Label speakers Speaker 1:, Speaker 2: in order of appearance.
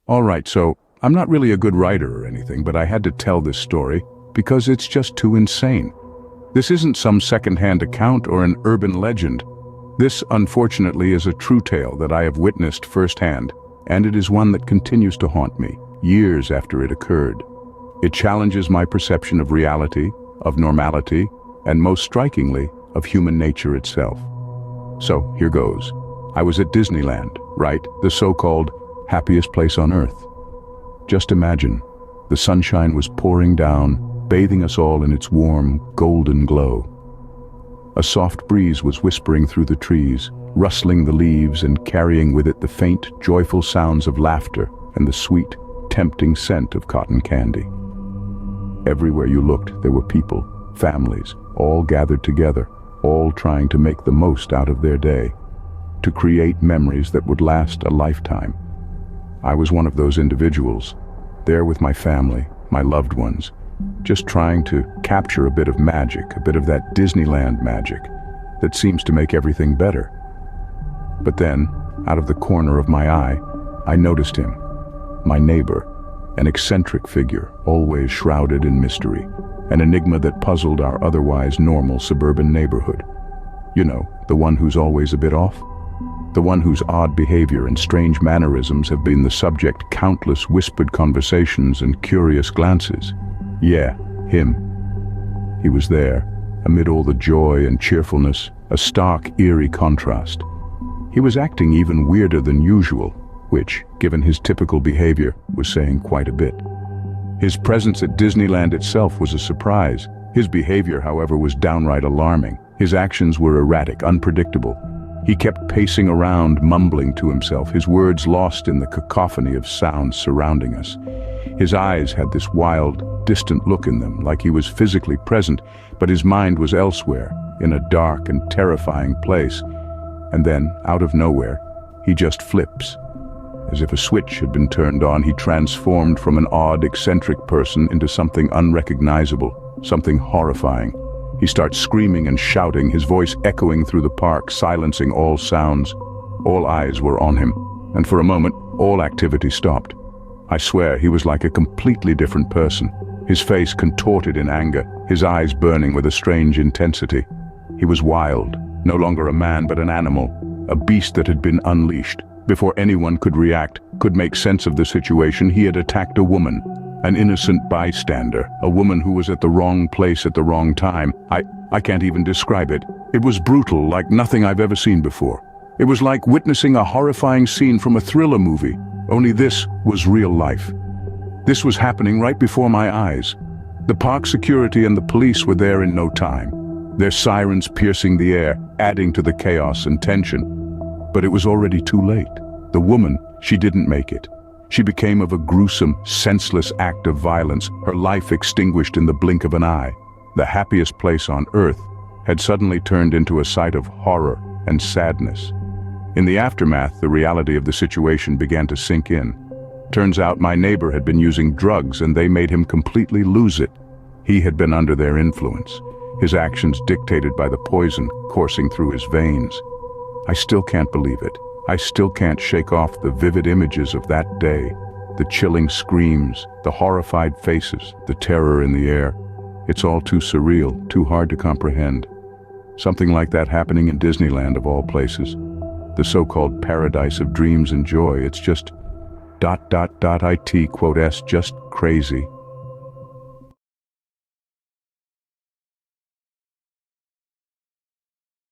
Speaker 1: All right, so I'm not really a good writer or anything, but I had to tell this story because it's just too insane. This isn't some second-hand account or an urban legend. This, unfortunately, is a true tale that I have witnessed firsthand, and it is one that continues to haunt me, years after it occurred. It challenges my perception of reality, of normality, and most strikingly, of human nature itself. So, here goes. I was at Disneyland, right? The so-called happiest place on earth. Just imagine, the sunshine was pouring down, bathing us all in its warm, golden glow. A soft breeze was whispering through the trees, rustling the leaves and carrying with it the faint, joyful sounds of laughter and the sweet, tempting scent of cotton candy. Everywhere you looked, there were people, families, all gathered together, all trying to make the most out of their day, to create memories that would last a lifetime. I was one of those individuals, there with my family, my loved ones, just trying to capture a bit of magic, a bit of that Disneyland magic that seems to make everything better. But then, out of the corner of my eye, I noticed him, my neighbor, an eccentric figure, always shrouded in mystery, an enigma that puzzled our otherwise normal suburban neighborhood. You know, the one who's always a bit off? The one whose odd behavior and strange mannerisms have been the subject of countless whispered conversations and curious glances. Yeah, him. He was there, amid all the joy and cheerfulness, a stark, eerie contrast. He was acting even weirder than usual, which, given his typical behavior, was saying quite a bit. His presence at Disneyland itself was a surprise. His behavior, however, was downright alarming. His actions were erratic, unpredictable. He kept pacing around, mumbling to himself, his words lost in the cacophony of sounds surrounding us. His eyes had this wild, distant look in them, like he was physically present, but his mind was elsewhere, in a dark and terrifying place. And then, out of nowhere, he just flips. As if a switch had been turned on, he transformed from an odd, eccentric person into something unrecognizable, something horrifying. He starts screaming and shouting, his voice echoing through the park, silencing all sounds. All eyes were on him, and for a moment, all activity stopped. I swear, he was like a completely different person, his face contorted in anger, his eyes burning with a strange intensity. He was wild, no longer a man but an animal, a beast that had been unleashed. Before anyone could react, could make sense of the situation, he had attacked a woman, an innocent bystander, a woman who was at the wrong place at the wrong time. I can't even describe it. It was brutal, like nothing I've ever seen before. It was like witnessing a horrifying scene from a thriller movie, only this was real life. This was happening right before my eyes. The park security and the police were there in no time, their sirens piercing the air, adding to the chaos and tension. But it was already too late. The woman, she didn't make it. She became of a gruesome, senseless act of violence, her life extinguished in the blink of an eye. The happiest place on earth had suddenly turned into a sight of horror and sadness. In the aftermath, the reality of the situation began to sink in. Turns out my neighbor had been using drugs and they made him completely lose it. He had been under their influence, his actions dictated by the poison coursing through his veins. I still can't believe it. I still can't shake off the vivid images of that day, the chilling screams, the horrified faces, the terror in the air. It's all too surreal, too hard to comprehend. Something like that happening in Disneyland of all places. The so-called paradise of dreams and joy. It's just ... it, quote S, just crazy.